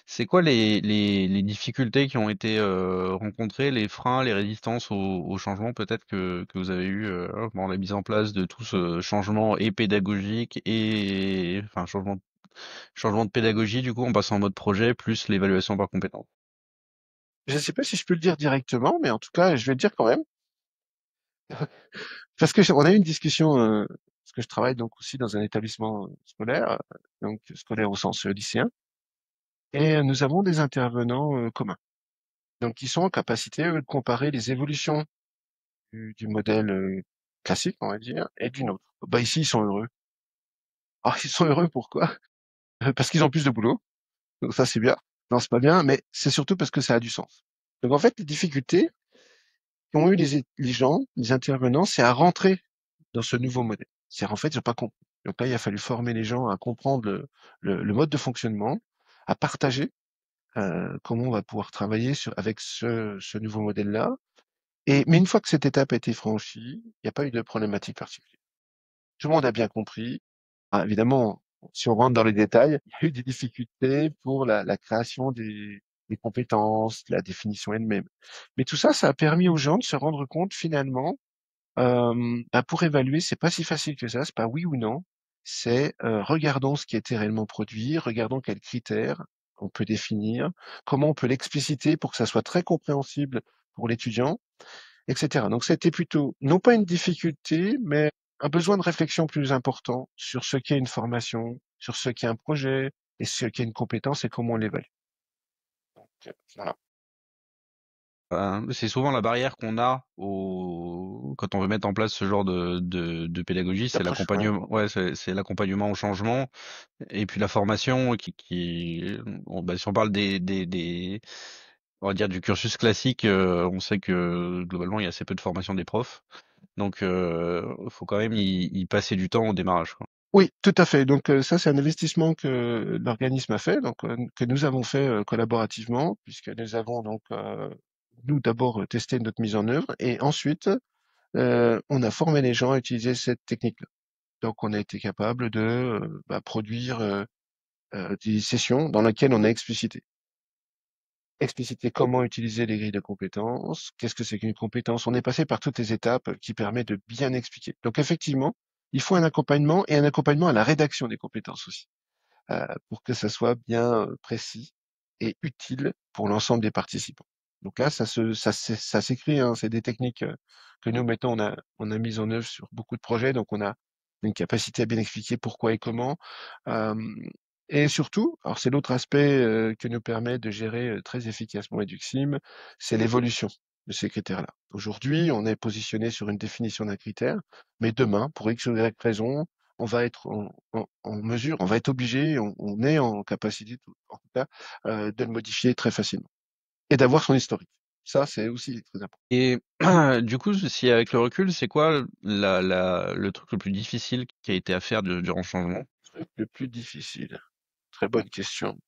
C'est quoi les difficultés qui ont été rencontrées, les freins, les résistances au changement peut-être que vous avez eu dans la mise en place de tout ce changement et pédagogique et enfin changement de pédagogie du coup en passant en mode projet plus l'évaluation par compétence. Je ne sais pas si je peux le dire directement, mais en tout cas, je vais le dire quand même. Parce que on a eu une discussion, parce que je travaille donc aussi dans un établissement scolaire, donc scolaire au sens lycéen, et nous avons des intervenants communs. Donc, ils sont en capacité, eux, de comparer les évolutions du modèle classique, on va dire, et d'une autre. Bah ici, ils sont heureux. Alors, ils sont heureux pourquoi? Parce qu'ils ont plus de boulot. Donc ça, c'est bien. Non, c'est pas bien, mais c'est surtout parce que ça a du sens. Donc en fait, les difficultés qu'ont eu les gens, les intervenants, c'est à rentrer dans ce nouveau modèle. C'est en fait, ils n'ont pas compris. Donc là, il a fallu former les gens à comprendre le mode de fonctionnement, à partager comment on va pouvoir travailler avec ce nouveau modèle-là. Mais une fois que cette étape a été franchie, il n'y a pas eu de problématique particulière. Tout le monde a bien compris. Ah, évidemment, si on rentre dans les détails, il y a eu des difficultés pour la création des compétences, la définition elle-même. Mais tout ça, ça a permis aux gens de se rendre compte finalement, pour évaluer, c'est pas si facile que ça, c'est pas oui ou non, c'est regardons ce qui a été réellement produit, regardons quels critères on peut définir, comment on peut l'expliciter pour que ça soit très compréhensible pour l'étudiant, etc. Donc c'était plutôt, non pas une difficulté, mais un besoin de réflexion plus important sur ce qu'est une formation, sur ce qu'est un projet, et ce qu'est une compétence et comment on l'évalue. Voilà. C'est souvent la barrière qu'on a quand on veut mettre en place ce genre de pédagogie, c'est L'approche, ouais. l'accompagnement, ouais, c'est l'accompagnement au changement et puis la formation si on parle on va dire du cursus classique, on sait que globalement il y a assez peu de formation des profs, donc faut quand même y passer du temps au démarrage, quoi. Oui, tout à fait. Donc ça, c'est un investissement que l'organisme a fait, donc que nous avons fait collaborativement, puisque nous avons donc nous d'abord testé notre mise en œuvre et ensuite on a formé les gens à utiliser cette technique-là. Donc on a été capable de produire des sessions dans lesquelles on a explicité comment utiliser les grilles de compétences, qu'est-ce que c'est qu'une compétence. On est passé par toutes les étapes qui permettent de bien expliquer. Donc effectivement, il faut un accompagnement et un accompagnement à la rédaction des compétences aussi, pour que ça soit bien précis et utile pour l'ensemble des participants. Donc là, ça s'écrit, hein, c'est des techniques que nous mettons, on a mis en œuvre sur beaucoup de projets, donc on a une capacité à bien expliquer pourquoi et comment. Euh, et surtout, alors c'est l'autre aspect que nous permet de gérer très efficacement Eduxim, c'est l'évolution de ces critères-là. Aujourd'hui, on est positionné sur une définition d'un critère, mais demain, pour X ou Y raison, on va être en mesure, on va être obligé, on est en capacité, en tout cas, de le modifier très facilement et d'avoir son historique. Ça, c'est aussi très important. Et du coup, si avec le recul, c'est quoi le truc le plus difficile qui a été à faire durant le changement? Le truc le plus difficile. Très bonne question.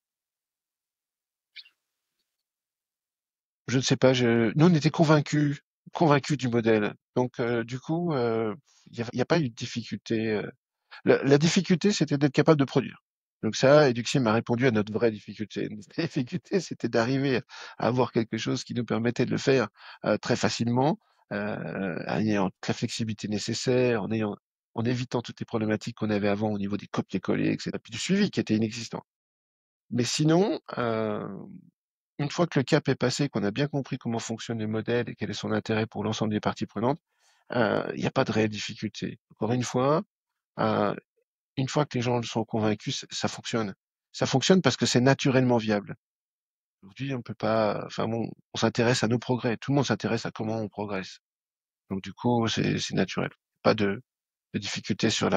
Je ne sais pas. Nous, on était convaincus du modèle. Donc, du coup, il y a pas eu de difficulté. La difficulté, c'était d'être capable de produire. Donc ça, Eduxim a répondu à notre vraie difficulté. Notre difficulté, c'était d'arriver à avoir quelque chose qui nous permettait de le faire très facilement, en ayant toute la flexibilité nécessaire, en évitant toutes les problématiques qu'on avait avant au niveau des copier-coller, etc. Puis du suivi qui était inexistant. Mais sinon, une fois que le cap est passé, qu'on a bien compris comment fonctionne le modèle et quel est son intérêt pour l'ensemble des parties prenantes, il n'y a pas de réelle difficulté. Encore euh, une fois que les gens sont convaincus, ça fonctionne. Ça fonctionne parce que c'est naturellement viable. Aujourd'hui, on peut pas, enfin bon, on s'intéresse à nos progrès. Tout le monde s'intéresse à comment on progresse. Donc du coup, c'est naturel. Pas de difficulté sur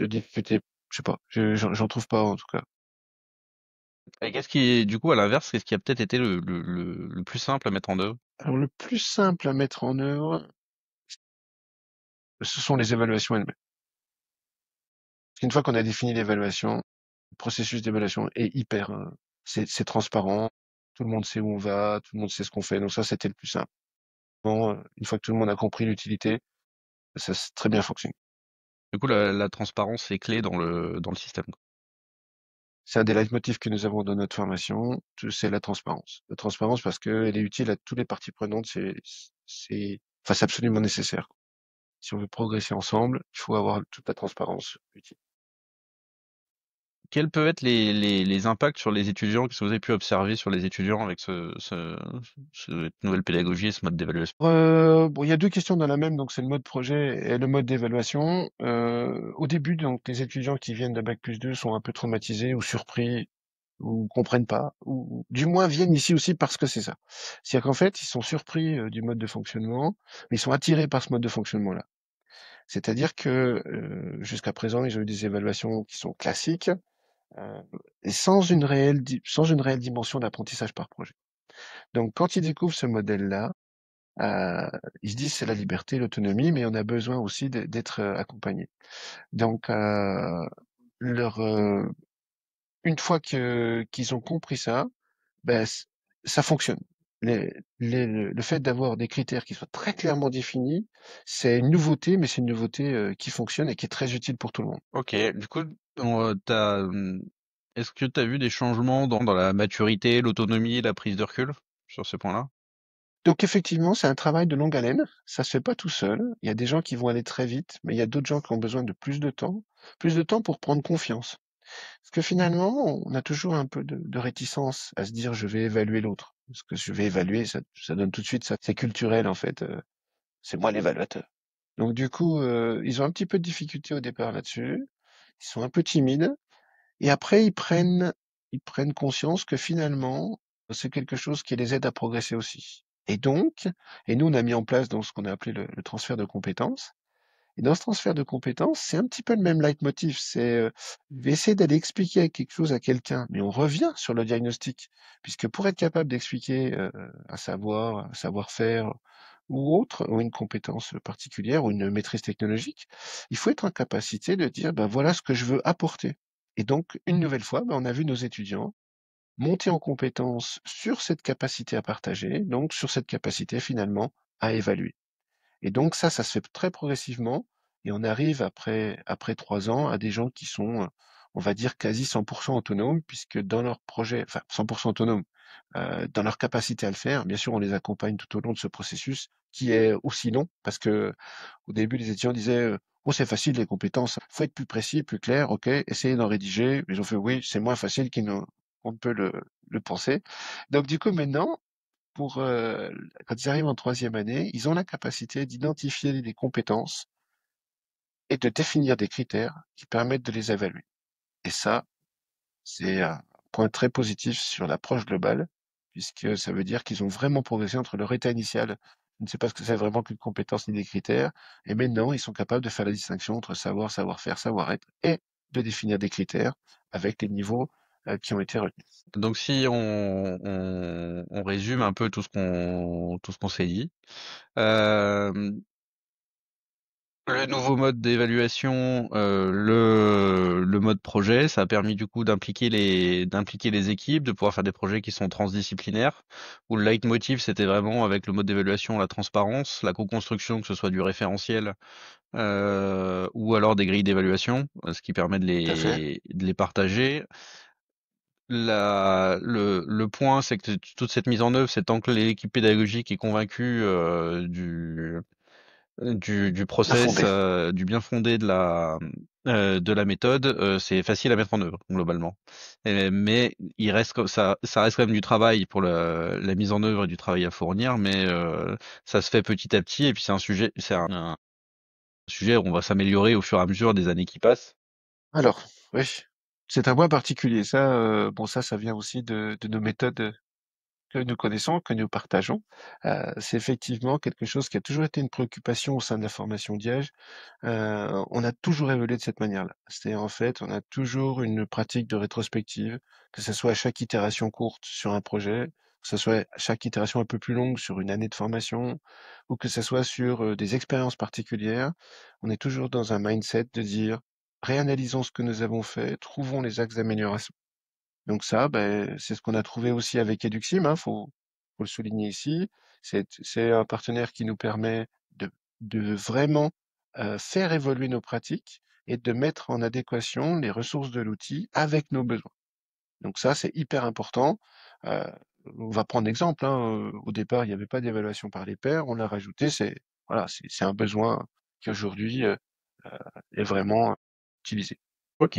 difficulté, je sais pas, j'en trouve pas en tout cas. Et du coup, à l'inverse, qu'est-ce qui a peut-être été le plus simple à mettre en œuvre? Alors le plus simple à mettre en œuvre, ce sont les évaluations elles-mêmes. Parce qu'une fois qu'on a défini l'évaluation, le processus d'évaluation est hyper, c'est transparent. Tout le monde sait où on va, tout le monde sait ce qu'on fait. Donc ça, c'était le plus simple. Bon, une fois que tout le monde a compris l'utilité, ça a très bien fonctionné. Du coup, la transparence est clé dans le système, quoi. C'est un des leitmotifs que nous avons dans notre formation, c'est la transparence. La transparence parce qu'elle est utile à toutes les parties prenantes, c'est absolument nécessaire. Si on veut progresser ensemble, il faut avoir toute la transparence utile. Quels peuvent être les impacts sur les étudiants? Qu'est-ce que vous avez pu observer sur les étudiants avec cette nouvelle pédagogie et ce mode d'évaluation? Bon, il y a deux questions dans la même, donc c'est le mode projet et le mode d'évaluation. Au début, donc les étudiants qui viennent de bac+2 sont un peu traumatisés ou surpris ou comprennent pas, ou du moins viennent ici aussi parce que c'est ça. C'est-à-dire qu'en fait, ils sont surpris du mode de fonctionnement, mais ils sont attirés par ce mode de fonctionnement-là. C'est-à-dire que jusqu'à présent, ils ont eu des évaluations qui sont classiques et sans une réelle dimension d'apprentissage par projet. Donc quand ils découvrent ce modèle-là, ils se disent: «C'est la liberté, l'autonomie, mais on a besoin aussi d'être, accompagné». Donc leur, une fois qu'ils ont compris ça, ben, ça fonctionne. Le fait d'avoir des critères qui soient très clairement définis, c'est une nouveauté, mais c'est une nouveauté qui fonctionne et qui est très utile pour tout le monde. Ok, du coup, est-ce que tu as vu des changements dans la maturité, l'autonomie, la prise de recul sur ce point-là? Donc effectivement, c'est un travail de longue haleine. Ça se fait pas tout seul. Il y a des gens qui vont aller très vite, mais il y a d'autres gens qui ont besoin de plus de temps pour prendre confiance. Parce que finalement, on a toujours un peu de réticence à se dire je vais évaluer l'autre. Parce que je vais évaluer, ça donne tout de suite, ça, c'est culturel en fait. C'est moi l'évaluateur. Donc du coup, ils ont un petit peu de difficulté au départ là-dessus. Ils sont un peu timides. Et après, ils prennent conscience que finalement, c'est quelque chose qui les aide à progresser aussi. Et donc, et nous, on a mis en place donc ce qu'on a appelé le transfert de compétences. Et dans ce transfert de compétences, c'est un petit peu le même leitmotiv. C'est je vais essayer d'aller expliquer quelque chose à quelqu'un, mais on revient sur le diagnostic, puisque pour être capable d'expliquer un savoir, un savoir-faire ou autre, ou une compétence particulière, ou une maîtrise technologique, il faut être en capacité de dire, ben voilà ce que je veux apporter. Et donc, une nouvelle fois, ben, on a vu nos étudiants monter en compétence sur cette capacité à partager, donc sur cette capacité finalement à évaluer. Et donc ça se fait très progressivement et on arrive après 3 ans à des gens qui sont, on va dire quasi 100% autonomes puisque dans leur projet, enfin 100% autonomes, dans leur capacité à le faire, bien sûr, on les accompagne tout au long de ce processus qui est aussi long parce que au début, les étudiants disaient, «Oh, c'est facile les compétences, faut être plus précis, plus clair, OK, essayez d'en rédiger». Ils ont fait: «Oui, c'est moins facile qu'on ne peut le penser». Donc du coup, maintenant, pour, quand ils arrivent en troisième année, ils ont la capacité d'identifier les compétences et de définir des critères qui permettent de les évaluer. Et ça, c'est un point très positif sur l'approche globale, puisque ça veut dire qu'ils ont vraiment progressé entre leur état initial, je ne sais pas ce que c'est vraiment qu'une compétence ni des critères, et maintenant ils sont capables de faire la distinction entre savoir, savoir-faire, savoir-être, et de définir des critères avec les niveaux qui ont été retenus. Donc si on résume un peu tout ce qu'on s'est dit, euh, le nouveau mode d'évaluation, le mode projet, ça a permis du coup d'impliquer les équipes, de pouvoir faire des projets qui sont transdisciplinaires, où le leitmotiv c'était vraiment avec le mode d'évaluation la transparence, la co-construction, que ce soit du référentiel ou alors des grilles d'évaluation, ce qui permet de Tout à fait. les partager. Le point, c'est que toute cette mise en œuvre, c'est tant que l'équipe pédagogique est convaincue du Bien process, fondé. du bien fondé de la méthode, c'est facile à mettre en œuvre globalement. Mais il reste ça reste quand même du travail pour la mise en œuvre et du travail à fournir, mais ça se fait petit à petit et puis c'est un sujet où on va s'améliorer au fur et à mesure des années qui passent. Alors, oui, c'est un point particulier. Ça, bon, ça vient aussi de nos méthodes que nous connaissons, que nous partageons. C'est effectivement quelque chose qui a toujours été une préoccupation au sein de la formation Diage. On a toujours évolué de cette manière-là. C'est-à-dire, en fait, on a toujours une pratique de rétrospective, que ce soit à chaque itération courte sur un projet, que ce soit à chaque itération un peu plus longue sur une année de formation, ou que ce soit sur des expériences particulières. On est toujours dans un mindset de dire, réanalysons ce que nous avons fait, trouvons les axes d'amélioration. Donc ça, ben, c'est ce qu'on a trouvé aussi avec Eduxim, hein, faut le souligner ici. C'est un partenaire qui nous permet de vraiment faire évoluer nos pratiques et de mettre en adéquation les ressources de l'outil avec nos besoins. Donc ça, c'est hyper important. Euh, on va prendre l'exemple, hein, au départ, il n'y avait pas d'évaluation par les pairs, on l'a rajouté, c'est voilà, c'est un besoin qui aujourd'hui est vraiment utilisé. Ok.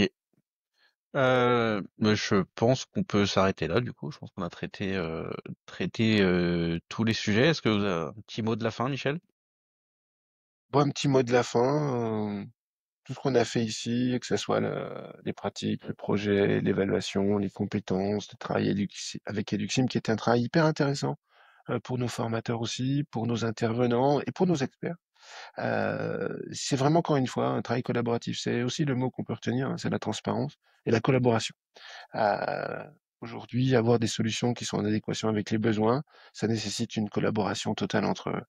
Mais je pense qu'on peut s'arrêter là, du coup. Je pense qu'on a traité tous les sujets. Est-ce que vous avez un petit mot de la fin, Michel? Bon, un petit mot de la fin. Tout ce qu'on a fait ici, que ce soit les pratiques, le projet, l'évaluation, les compétences, le travail avec Eduxim, qui était un travail hyper intéressant pour nos formateurs aussi, pour nos intervenants et pour nos experts. C'est vraiment, encore une fois, un travail collaboratif. C'est aussi le mot qu'on peut retenir, hein, c'est la transparence et la collaboration. Euh, Aujourd'hui, avoir des solutions qui sont en adéquation avec les besoins, ça nécessite une collaboration totale entre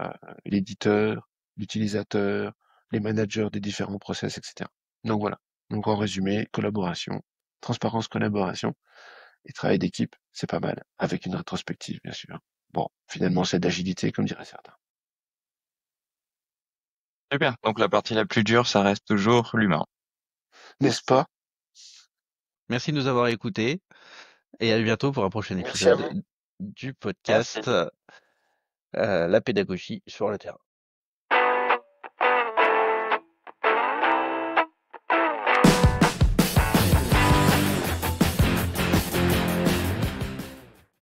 euh, l'éditeur, l'utilisateur, les managers des différents process, etc. Donc voilà. Donc en résumé, collaboration, transparence, collaboration et travail d'équipe, c'est pas mal, avec une rétrospective, bien sûr. Bon, finalement, c'est d'agilité, comme diraient certains. Super. Donc la partie la plus dure, ça reste toujours l'humain. N'est-ce pas? Merci de nous avoir écoutés et à bientôt pour un prochain Merci à épisode vous. du Merci. podcast La pédagogie sur le terrain.